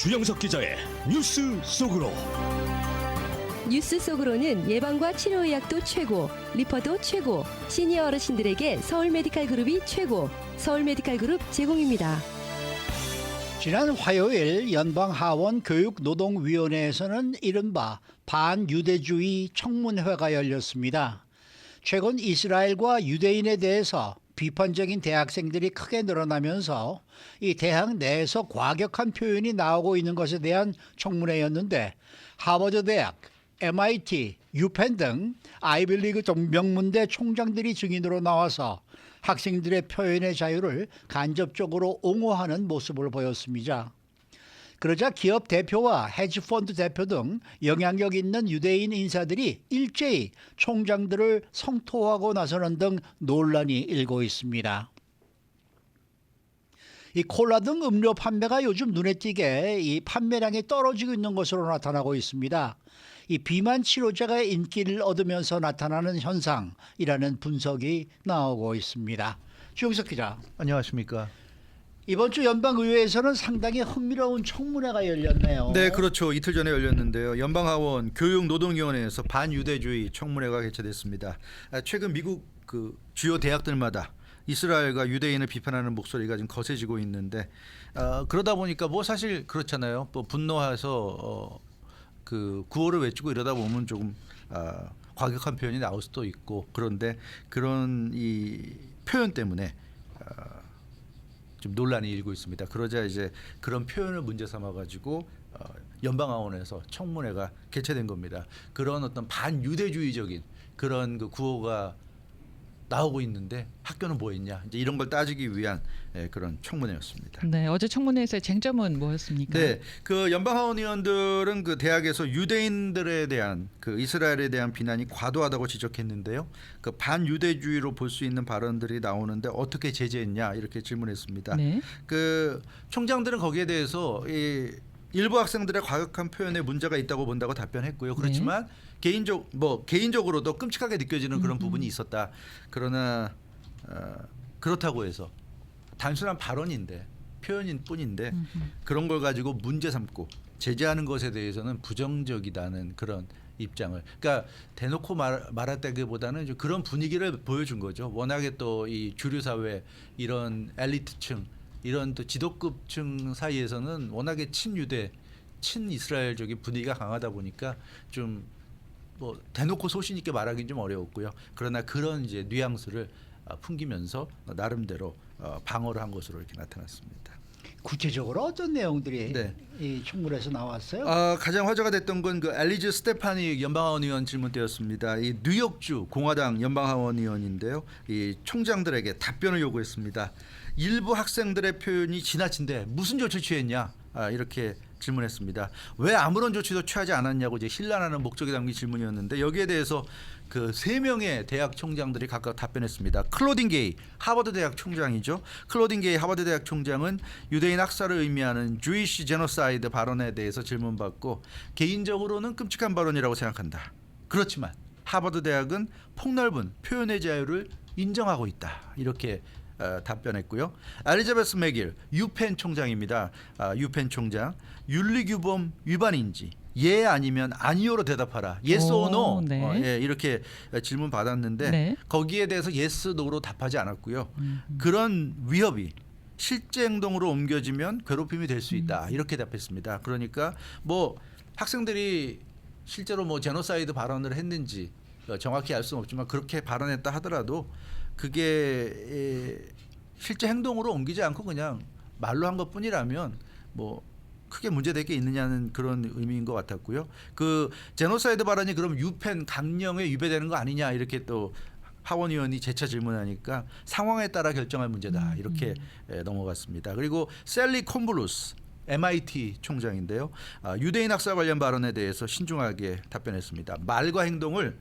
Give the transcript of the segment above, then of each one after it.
주영석 기자의 뉴스 속으로. 뉴스 속으로는 예방과 치료의학도 최고, 리퍼도 최고, 시니어 어르신들에게 서울메디칼그룹이 최고, 서울메디칼그룹 제공입니다. 지난 화요일 연방하원교육노동위원회에서는 이른바 반유대주의 청문회가 열렸습니다. 최근 이스라엘과 유대인에 대해서 비판적인 대학생들이 크게 늘어나면서 이 대학 내에서 과격한 표현이 나오고 있는 것에 대한 청문회였는데, 하버드 대학, MIT, 유펜 등 아이빌리그 명문대 총장들이 증인으로 나와서 학생들의 표현의 자유를 간접적으로 옹호하는 모습을 보였습니다. 그러자 기업 대표와 헤지펀드 대표 등 영향력 있는 유대인 인사들이 일제히 총장들을 성토하고 나서는 등 논란이 일고 있습니다. 이 콜라 등 음료 판매가 요즘 눈에 띄게 이 판매량이 떨어지고 있는 것으로 나타나고 있습니다. 이 비만 치료제가 인기를 얻으면서 나타나는 현상이라는 분석이 나오고 있습니다. 주영석 기자. 안녕하십니까. 이번 주 연방의회에서는 상당히 흥미로운 청문회가 열렸네요. 네, 그렇죠. 이틀 전에 열렸는데요. 연방하원 교육노동위원회에서 반유대주의 청문회가 개최됐습니다. 최근 미국 그 주요 대학들마다 이스라엘과 유대인을 비판하는 목소리가 좀 거세지고 있는데, 그러다 보니까 뭐 사실 그렇잖아요. 뭐 분노해서 그 구호를 외치고 이러다 보면 조금 과격한 표현이 나올 수도 있고, 그런데 그런 이 표현 때문에 좀 논란이 일고 있습니다. 그러자 이제 그런 표현을 문제 삼아 가지고 연방하원에서 청문회가 개최된 겁니다. 그런 어떤 반유대주의적인 그런 그 구호가 나오고 있는데 학교는 뭐 했냐, 이제 이런 걸 따지기 위한 그런 청문회였습니다. 네, 어제 청문회에서의 쟁점은 뭐였습니까? 네, 그 연방하원 의원들은 그 대학에서 유대인들에 대한 그 이스라엘에 대한 비난이 과도하다고 지적했는데요. 그 반유대주의로 볼 수 있는 발언들이 나오는데 어떻게 제재했냐 이렇게 질문했습니다. 네. 그 총장들은 거기에 대해서 일부 학생들의 과격한 표현에 문제가 있다고 본다고 답변했고요. 그렇지만 개인적으로도 끔찍하게 느껴지는 그런 부분이 있었다. 그러나 그렇다고 해서 단순한 발언인데, 표현인 뿐인데 그런 걸 가지고 문제 삼고 제재하는 것에 대해서는 부정적이다는 그런 입장을, 그러니까 대놓고 말했다기보다는 좀 그런 분위기를 보여준 거죠. 워낙에 또 이 주류 사회, 이런 엘리트층, 이런 또 지도급층 사이에서는 워낙에 친유대, 친이스라엘적인 분위기가 강하다 보니까 좀 뭐 대놓고 소신 있게 말하기는 좀 어려웠고요. 그러나 그런 이제 뉘앙스를 풍기면서 나름대로 방어를 한 것으로 이렇게 나타났습니다. 구체적으로 어떤 내용들이 네. 이 청문회에서 나왔어요? 가장 화제가 됐던 건 그 엘리즈 스테파니 연방하원 의원 질문 때였습니다. 이 뉴욕주 공화당 연방하원 의원인데요. 이 총장들에게 답변을 요구했습니다. 일부 학생들의 표현이 지나친데 무슨 조치 취했냐, 이렇게 질문했습니다. 왜 아무런 조치도 취하지 않았냐고 이제 힐난하는 목적이 담긴 질문이었는데, 여기에 대해서 그 3명의 대학 총장들이 각각 답변했습니다. 클로딘 게이 하버드 대학 총장이죠. 클로딘 게이 하버드 대학 총장은 유대인 학살을 의미하는 주이시 제노사이드 발언에 대해서 질문받고, 개인적으로는 끔찍한 발언이라고 생각한다. 그렇지만 하버드 대학은 폭넓은 표현의 자유를 인정하고 있다. 이렇게 답변했고요. 엘리자베스 맥길 유펜 총장입니다. 유펜 총장, 윤리규범 위반인지 예 아니면 아니요로 대답하라. yes or no. 네. 이렇게 질문 받았는데, 네. 거기에 대해서 yes, no로 답하지 않았고요. 그런 위협이 실제 행동으로 옮겨지면 괴롭힘이 될 수 있다. 이렇게 답했습니다. 그러니까 뭐 학생들이 실제로 뭐 제노사이드 발언을 했는지 정확히 알 수는 없지만, 그렇게 발언했다 하더라도 그게 실제 행동으로 옮기지 않고 그냥 말로 한 것뿐이라면 뭐 크게 문제될 게 있느냐는 그런 의미인 것 같았고요. 그 제노사이드 발언이 그럼 유펜 강령에 위배되는 거 아니냐, 이렇게 또 하원 의원이 재차 질문하니까 상황에 따라 결정할 문제다, 이렇게 넘어갔습니다. 그리고 셀리 콤블루스 MIT 총장인데요. 유대인 학살 관련 발언에 대해서 신중하게 답변했습니다. 말과 행동을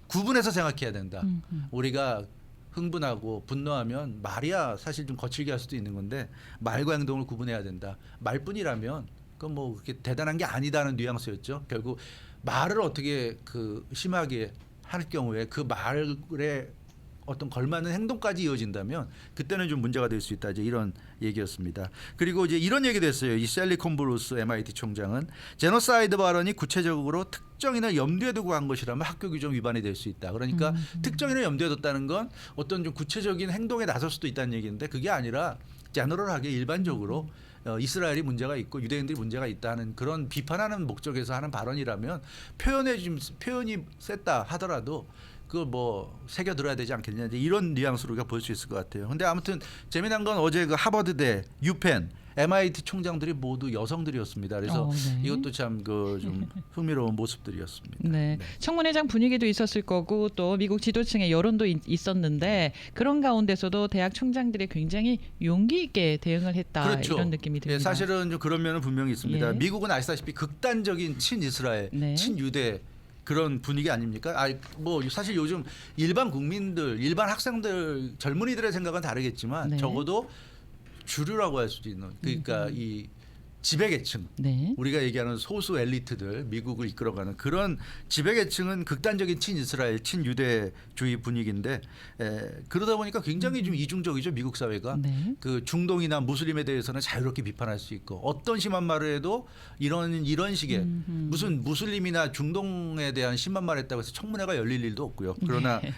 구분해서 생각해야 된다. 우리가 흥분하고 분노하면 말이야 사실 좀 거칠게 할 수도 있는 건데, 말과 행동을 구분해야 된다. 말뿐이라면 그건 뭐 그렇게 대단한 게 아니다는 뉘앙스였죠. 결국 말을 어떻게 그 심하게 할 경우에 그 말에 어떤 걸맞는 행동까지 이어진다면 그때는 좀 문제가 될 수 있다. 이제 이런 얘기였습니다. 그리고 이제 이런 얘기도 했어요. 이 셀리 콤브루스 MIT 총장은 제노사이드 발언이 구체적으로 특정인을 염두에 두고 한 것이라면 학교 규정 위반이 될 수 있다. 그러니까 특정인을 염두에 뒀다는 건 어떤 좀 구체적인 행동에 나설 수도 있다는 얘기인데 그게 아니라 제너럴하게 일반적으로 이스라엘이 문제가 있고 유대인들이 문제가 있다는 그런 비판하는 목적에서 하는 발언이라면 표현이 셌다 하더라도 그걸 뭐 새겨 들어야 되지 않겠냐 이런 뉘앙스로 우리가 볼 수 있을 것 같아요. 근데 아무튼 재미난 건 어제 그 하버드대, 유펜, MIT 총장들이 모두 여성들이었습니다. 그래서 네. 이것도 참 그 좀 흥미로운 모습들이었습니다. 네. 청문회장 분위기도 있었을 거고 또 미국 지도층의 여론도 있었는데 그런 가운데서도 대학 총장들이 굉장히 용기 있게 대응을 했다. 그렇죠. 이런 느낌이 듭니다. 예, 사실은 좀 그런 면은 분명히 있습니다. 예. 미국은 아시다시피 극단적인 친이스라엘, 네. 친유대 그런 분위기 아닙니까? 뭐 사실 요즘 일반 국민들, 일반 학생들, 젊은이들의 생각은 다르겠지만 네. 적어도 주류라고 할 수도 있는 그러니까 이 지배계층 네. 우리가 얘기하는 소수 엘리트들 미국을 이끌어가는 그런 지배계층은 극단적인 친이스라엘 친유대주의 분위기인데 그러다 보니까 굉장히 좀 이중적이죠 미국 사회가 네. 그 중동이나 무슬림에 대해서는 자유롭게 비판할 수 있고 어떤 심한 말을 해도 이런 식의 무슨 무슬림이나 중동에 대한 심한 말을 했다고 해서 청문회가 열릴 일도 없고요.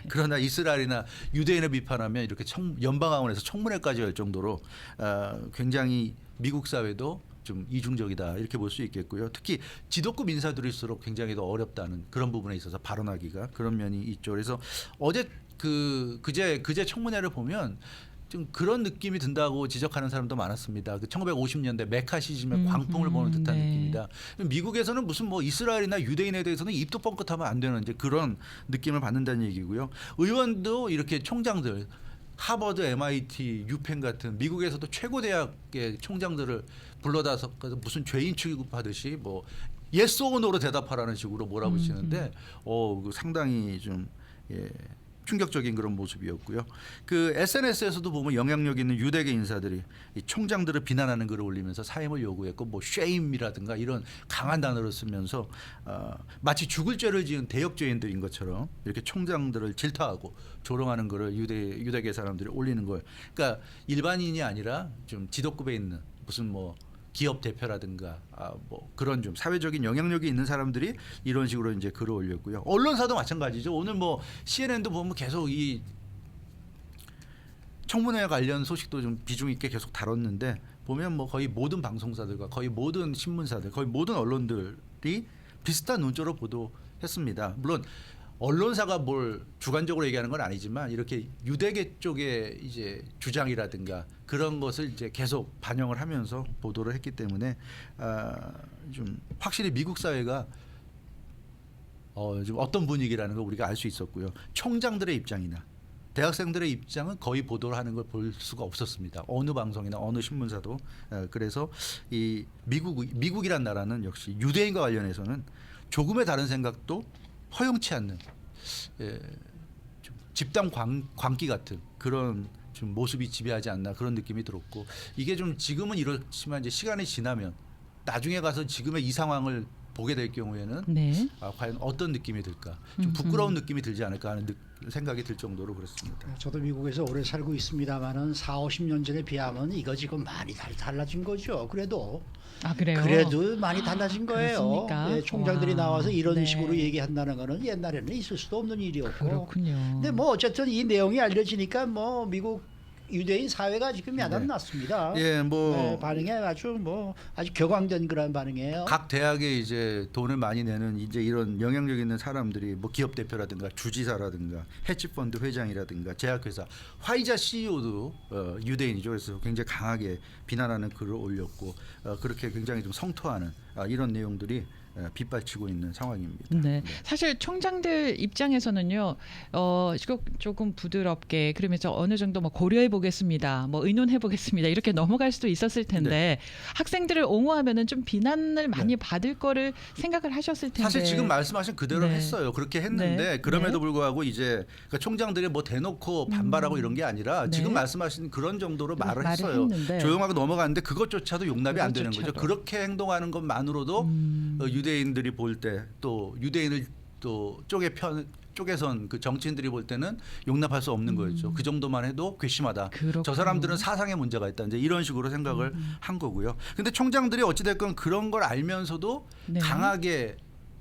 그러나 이스라엘이나 유대인을 비판하면 이렇게 연방하원에서 청문회까지 열 정도로 굉장히 미국 사회도 좀 이중적이다 이렇게 볼 수 있겠고요. 특히 지도급 인사들일수록 굉장히 더 어렵다는 그런 부분에 있어서 발언하기가 그런 면이 있죠. 그래서 어제 그제 청문회를 보면 좀 그런 느낌이 든다고 지적하는 사람도 많았습니다. 그 1950년대 메카시즘의 광풍을 보는 듯한 네. 느낌이다. 미국에서는 무슨 뭐 이스라엘이나 유대인에 대해서는 입도 뻥끗하면 안 되는 이제 그런 느낌을 받는다는 얘기고요. 의원도 이렇게 총장들 하버드, MIT, 유펜 같은 미국에서도 최고 대학의 총장들을 불러다서 무슨 죄인 취급하듯이 뭐 yes or no로 대답하라는 식으로 몰아붙이는데 상당히 좀 충격적인 그런 모습이었고요. 그 SNS에서도 보면 영향력 있는 유대계 인사들이 이 총장들을 비난하는 글을 올리면서 사임을 요구했고 뭐 shame이라든가 이런 강한 단어를 쓰면서 마치 죽을 죄를 지은 대역죄인들인 것처럼 이렇게 총장들을 질타하고 조롱하는 글을 유대계 사람들이 올리는 걸 그러니까 일반인이 아니라 좀 지도급에 있는 무슨 뭐 기업 대표라든가 뭐 그런 좀 사회적인 영향력이 있는 사람들이 이런 식으로 이제 글을 올렸고요. 언론사도 마찬가지죠. 오늘 뭐 CNN도 보면 계속 이 청문회 관련 소식도 좀 비중 있게 계속 다뤘는데 보면 뭐 거의 모든 방송사들과 거의 모든 신문사들, 거의 모든 언론들이 비슷한 논조로 보도했습니다. 물론 언론사가 뭘 주관적으로 얘기하는 건 아니지만 이렇게 유대계 쪽의 이제 주장이라든가 그런 것을 이제 계속 반영을 하면서 보도를 했기 때문에 좀 확실히 미국 사회가 좀 어떤 분위기라는 걸 우리가 알 수 있었고요. 총장들의 입장이나 대학생들의 입장은 거의 보도를 하는 걸 볼 수가 없었습니다. 어느 방송이나 어느 신문사도 그래서 이 미국이란 나라는 역시 유대인과 관련해서는 조금의 다른 생각도 허용치 않는 좀 집단 광기 같은 그런 좀 모습이 지배하지 않나 그런 느낌이 들었고 이게 좀 지금은 이렇지만 이제 시간이 지나면 나중에 가서 지금의 이 상황을 보게 될 경우에는 네. 과연 어떤 느낌이 들까 좀 부끄러운 느낌이 들지 않을까 하는 생각이 들 정도로 그렇습니다. 저도 미국에서 오래 살고 있습니다만은 40-50년 전에 비하면 이거 지금 많이 달라진 거죠. 그래도 그래요? 그래도 많이 달라진 거예요. 그렇습니까? 예, 총장들이 와, 나와서 이런 네. 식으로 얘기한다는 거는 옛날에는 있을 수도 없는 일이었고. 그렇군요. 근데 뭐 어쨌든 이 내용이 알려지니까 뭐 미국 유대인 사회가 지금 야단 네. 났습니다. 예, 뭐 네, 반응이 아주 격앙된 그런 반응이에요. 각 대학에 이제 돈을 많이 내는 이제 이런 영향력 있는 사람들이 뭐 기업 대표라든가 주지사라든가 헤지펀드 회장이라든가 제약회사 화이자 CEO도 유대인이죠. 그래서 굉장히 강하게 비난하는 글을 올렸고 그렇게 굉장히 좀 성토하는 이런 내용들이 빗발치고 있는 상황입니다. 네. 사실 총장들 입장에서는요, 조금 부드럽게 그러면서 어느 정도 뭐 고려해 보겠습니다, 뭐 의논해 보겠습니다 이렇게 넘어갈 수도 있었을 텐데 네. 학생들을 옹호하면은 좀 비난을 많이 받을 거를 생각을 하셨을 텐데. 사실 지금 말씀하신 그대로 네. 했어요. 그렇게 했는데 네. 그럼에도 네. 불구하고 이제 그 총장들이 뭐 대놓고 반발하고 이런 게 아니라 네. 지금 말씀하신 그런 정도로 말을 했어요. 했는데. 조용하게 넘어갔는데 그것조차도 용납이 안 되는 거죠. 그것조차도. 그렇게 행동하는 것만으로도 유대인들이 볼 때 또 유대인을 또 쪽에 쪽에선 그 정치인들이 볼 때는 용납할 수 없는 거였죠. 그 정도만 해도 괘씸하다. 그렇군요. 저 사람들은 사상에 문제가 있다. 이제 이런 식으로 생각을 한 거고요. 근데 총장들이 어찌됐건 그런 걸 알면서도 네. 강하게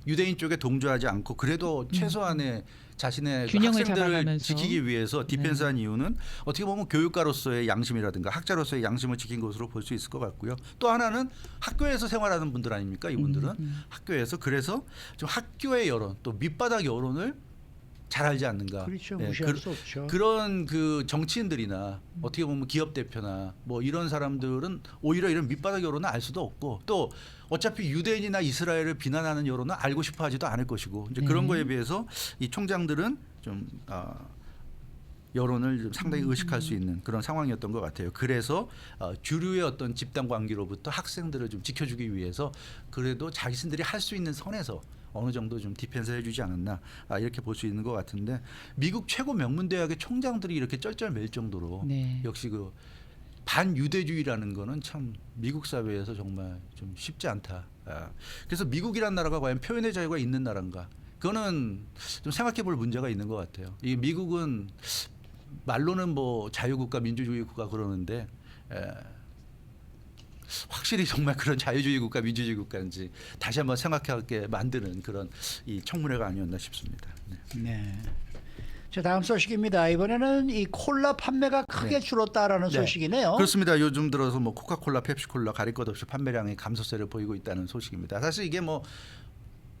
유대인 쪽에 동조하지 않고 그래도 최소한의 자신의 그 균형을 학생들을 잡아가면서. 지키기 위해서 디펜스한 이유는 어떻게 보면 교육가로서의 양심이라든가 학자로서의 양심을 지킨 것으로 볼 수 있을 것 같고요. 또 하나는 학교에서 생활하는 분들 아닙니까? 이분들은 학교에서 그래서 좀 학교의 여론 또 밑바닥 여론을 잘 알지 않는가. 그렇죠. 예, 무시할 수 없죠. 그런 그 정치인들이나 어떻게 보면 기업 대표나 뭐 이런 사람들은 오히려 이런 밑바닥 여론을 알 수도 없고 또 어차피 유대인이나 이스라엘을 비난하는 여론은 알고 싶어 하지도 않을 것이고 이제 그런 거에 비해서 이 총장들은 좀 여론을 좀 상당히 의식할 수 있는 그런 상황이었던 것 같아요. 그래서 주류의 어떤 집단 관계로부터 학생들을 좀 지켜주기 위해서 그래도 자신들이 할 수 있는 선에서 어느 정도 좀 디펜스 해주지 않았나 이렇게 볼 수 있는 것 같은데 미국 최고 명문 대학의 총장들이 이렇게 쩔쩔맬 정도로 네. 역시 그 반유대주의라는 거는 참 미국 사회에서 정말 좀 쉽지 않다. 그래서 미국이란 나라가 과연 표현의 자유가 있는 나라인가? 그거는 좀 생각해볼 문제가 있는 것 같아요. 이 미국은 말로는 뭐 자유국가, 민주주의 국가 그러는데 확실히 정말 그런 자유주의 국가, 민주주의 국가인지 다시 한번 생각하게 만드는 그런 이 청문회가 아니었나 싶습니다. 네. 네. 자, 다음 소식입니다. 이번에는 이 콜라 판매가 크게 줄었다라는 네. 소식이네요. 그렇습니다. 요즘 들어서 뭐 코카콜라, 펩시콜라 가릴 것 없이 판매량이 감소세를 보이고 있다는 소식입니다. 사실 이게 뭐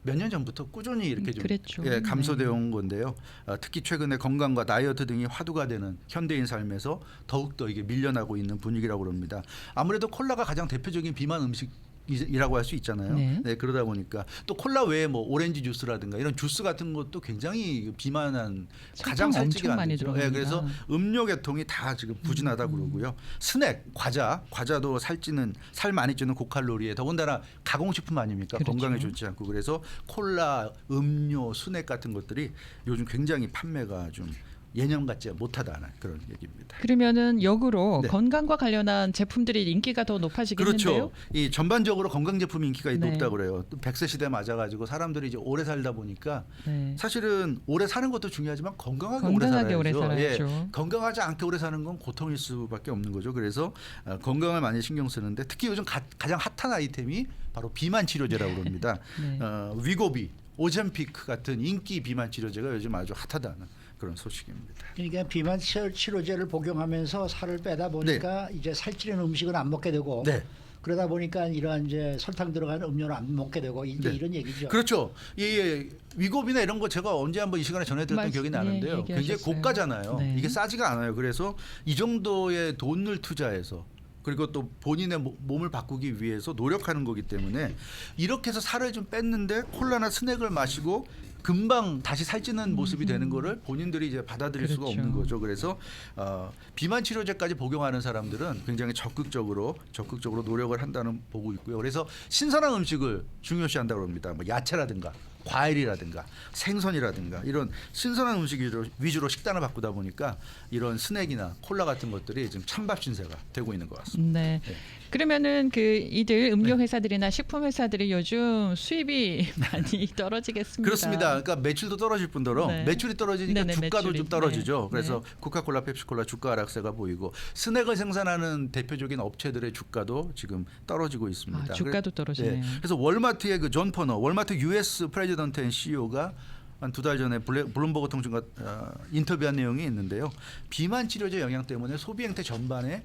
몇 년 전부터 꾸준히 이렇게 좀 그랬죠. 감소되어 온 건데요. 특히 최근에 건강과 다이어트 등이 화두가 되는 현대인 삶에서 더욱더 이게 밀려나고 있는 분위기라고 합니다. 아무래도 콜라가 가장 대표적인 비만 음식이라고 할 수 있잖아요. 네. 그러다 보니까 또 콜라 외에 뭐 오렌지 주스라든가 이런 주스 같은 것도 굉장히 비만한 가장 설탕 살찌게 엄청 많이 만들죠. 들어갑니다. 그래서 음료 계통이 다 지금 부진하다 그러고요. 스낵, 과자도 살 많이 찌는 고칼로리에 더군다나 가공식품 아닙니까? 그렇죠. 건강에 좋지 않고 그래서 콜라, 음료, 스낵 같은 것들이 요즘 굉장히 판매가 좀 예년 같지 못하다는 그런 얘기입니다. 그러면은 역으로 네. 건강과 관련한 제품들이 인기가 더 높아지겠는데요. 그렇죠. 이 전반적으로 건강 제품 인기가 네. 높다 그래요. 또 100세 시대 맞아가지고 사람들이 이제 오래 살다 보니까 네. 사실은 오래 사는 것도 중요하지만 건강하게 건강하게 오래 오래 살아야죠. 살아야죠. 건강하지 않게 오래 사는 건 고통일 수밖에 없는 거죠. 그래서 건강을 많이 신경 쓰는데 특히 요즘 가장 핫한 아이템이 바로 비만 치료제라고 합니다. 네. 위고비, 오젬피크 같은 인기 비만 치료제가 요즘 아주 핫하다는 그런 소식입니다. 그러니까 비만 치료제를 복용하면서 살을 빼다 보니까 이제 살찌는 음식은 안 먹게 되고 네. 그러다 보니까 이러한 이제 설탕 들어간 음료는 안 먹게 되고 이제 네. 이런 얘기죠. 그렇죠. 이 위고비나 이런 거 제가 언제 한번 이 시간에 전해드렸던 기억이 나는데요. 굉장히 얘기하셨어요. 고가잖아요. 네. 이게 싸지가 않아요. 그래서 이 정도의 돈을 투자해서 그리고 또 본인의 몸을 바꾸기 위해서 노력하는 거기 때문에 이렇게 해서 살을 좀 뺐는데 콜라나 스낵을 마시고 금방 다시 살찌는 모습이 되는 거를 본인들이 이제 받아들일 수가 그렇죠. 없는 거죠. 그래서 비만 치료제까지 복용하는 사람들은 굉장히 적극적으로 노력을 한다는 보고 있고요. 그래서 신선한 음식을 중요시한다고 합니다. 뭐 야채라든가 과일이라든가 생선이라든가 이런 신선한 음식 위주로 식단을 바꾸다 보니까 이런 스낵이나 콜라 같은 것들이 지금 찬밥 신세가 되고 있는 것 같습니다. 네. 네. 그러면은 그 이들 음료 회사들이나 식품 회사들이 요즘 수입이 많이 떨어지겠습니다. 그렇습니다. 그러니까 매출도 떨어질 뿐더러 네. 매출이 떨어지니까 네네, 주가도 매출이. 좀 떨어지죠. 네. 그래서 코카콜라, 펩시콜라 주가 하락세가 보이고 스낵을 생산하는 대표적인 업체들의 주가도 지금 떨어지고 있습니다. 주가도 떨어지네요. 그래서 월마트의 그 존 퍼너, 월마트 US 프레지던트 앤 CEO가 한 2달 전에 블룸버그 통신과 인터뷰한 내용이 있는데요. 비만 치료제 영향 때문에 소비 행태 전반에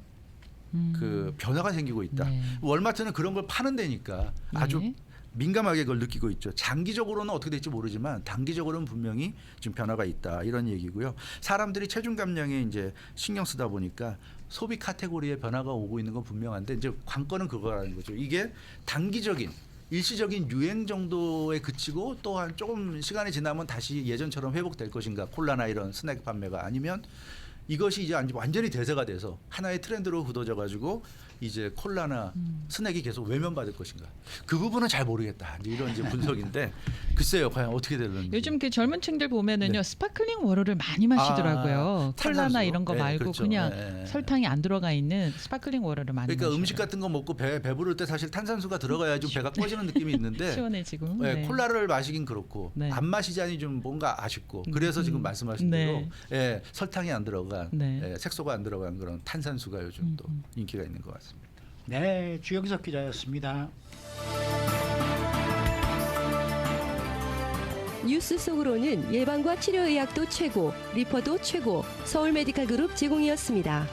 그 변화가 생기고 있다. 네. 월마트는 그런 걸 파는 데니까 아주 네. 민감하게 그걸 느끼고 있죠. 장기적으로는 어떻게 될지 모르지만 단기적으로는 분명히 좀 변화가 있다 이런 얘기고요. 사람들이 체중 감량에 이제 신경 쓰다 보니까 소비 카테고리에 변화가 오고 있는 건 분명한데 이제 관건은 그거라는 거죠. 이게 단기적인 일시적인 유행 정도에 그치고 또한 조금 시간이 지나면 다시 예전처럼 회복될 것인가 콜라나 이런 스낵 판매가 아니면 이것이 이제 완전히 대세가 돼서 하나의 트렌드로 굳어져 가지고 이제 콜라나 스낵이 계속 외면받을 것인가. 그 부분은 잘 모르겠다. 이제 이런 이제 분석인데 글쎄요. 과연 어떻게 되는지. 요즘 그 젊은 층들 보면은요. 네. 스파클링 워터를 많이 마시더라고요. 콜라나 탄산수. 이런 거 네, 말고 그렇죠. 그냥 네. 설탕이 안 들어가 있는 스파클링 워터를 많이 그러니까 마셔요. 음식 같은 거 먹고 배부를 때 사실 탄산수가 들어가야 좀 배가 꺼지는 느낌이 있는데 시원해지고. 네, 네. 콜라를 마시긴 그렇고 네. 안 마시자니 좀 뭔가 아쉽고 그래서 지금 말씀하신 네. 대로 예, 설탕이 안 들어간 네. 예, 색소가 안 들어간 그런 탄산수가 요즘 또 인기가 있는 것 같습니다. 네, 주영석 기자였습니다. 뉴스 속으로는 예방과 치료의학도 최고, 리퍼도 최고, 서울 메디칼 그룹 제공이었습니다.